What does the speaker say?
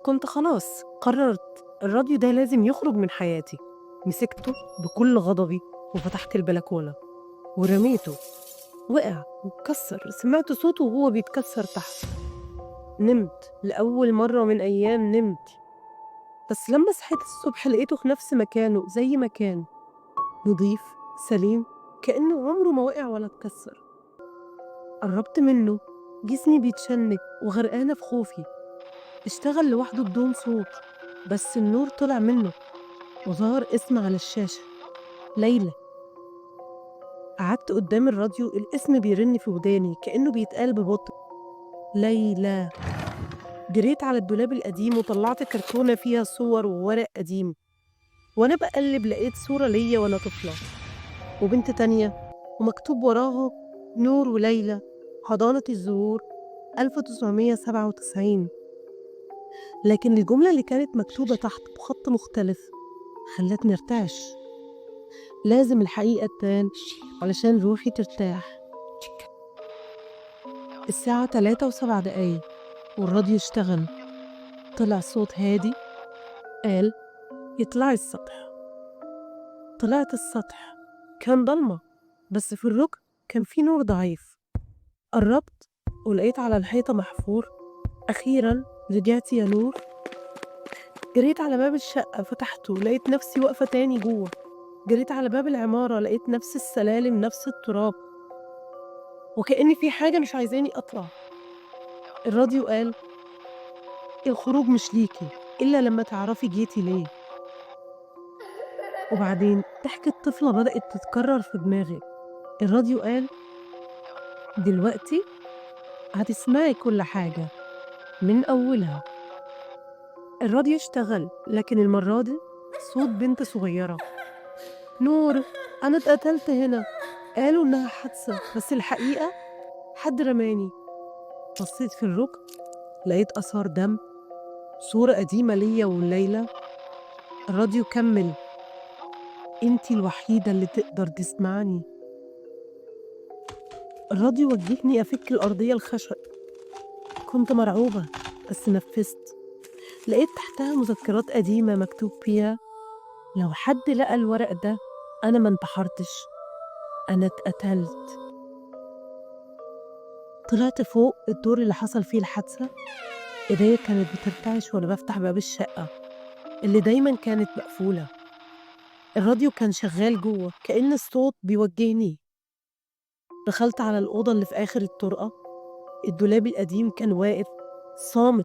كنت خلاص قررت الراديو ده لازم يخرج من حياتي. مسكته بكل غضبي وفتحت البلكونة ورميته. وقع واتكسر، سمعت صوته وهو بيتكسر تحت. نمت لأول مرة من أيام نمت، بس لما صحيت الصبح لقيته في نفس مكانه زي ما كان، نضيف سليم، كأنه عمره ما وقع ولا اتكسر. قربت منه، جسمي بيتشنج وغرقانة في خوفي. اشتغل لوحده بدون صوت، بس النور طلع منه وظهر اسم على الشاشة: ليلى. قعدت قدام الراديو، الاسم بيرن في وداني كأنه بيتقال ببطء: ليلى. جريت على الدولاب القديم وطلعت كرتونة فيها صور وورق قديم، وأنا بقلب لقيت صورة ليا وأنا طفلة وبنت تانية، ومكتوب وراها: نور وليلى، حضانة الزهور، 1997. لكن الجملة اللي كانت مكتوبة تحت بخط مختلف خلتني ارتعش. لازم الحقيقة تبان علشان روحي ترتاح. الساعة 3:07 والراديو اشتغل. طلع صوت هادي قال: يطلعي السطح. طلعت السطح، كان ضلمة، بس في الركن كان في نور ضعيف. قربت ولقيت على الحيطة محفور: أخيرا رجعتي يا نور. جريت على باب الشقة فتحته، لقيت نفسي واقفة تاني جوه. جريت على باب العمارة، لقيت نفس السلالم، نفس التراب، وكأن في حاجة مش عايزاني أطلع. الراديو قال: الخروج مش ليكي إلا لما تعرفي جيتي ليه. وبعدين ضحكة طفلة بدأت تتكرر في دماغي. الراديو قال: دلوقتي هتسمعي كل حاجة من أولها. الراديو اشتغل، لكن المرة دي صوت بنت صغيرة: نور، أنا اتقتلت هنا. قالوا إنها حادثة، بس الحقيقة حد رماني. بصيت في الركن، لقيت آثار دم، صورة قديمة ليا والليلة. الراديو كمل: انتي الوحيدة اللي تقدر تسمعني. الراديو وجهني أفك الأرضية الخشب. كنت مرعوبة، بس نفذت. لقيت تحتها مذكرات قديمة مكتوب فيها: لو حد لقى الورق ده، أنا ما انتحرتش، أنا اتقتلت. طلعت فوق الدور اللي حصل فيه الحادثة. إيديا كانت بترتعش وأنا بفتح باب الشقة اللي دايما كانت مقفولة. الراديو كان شغال جوه، كأن الصوت بيوجهني. دخلت على الأوضة اللي في آخر الطرقة. الدولاب القديم كان واقف صامت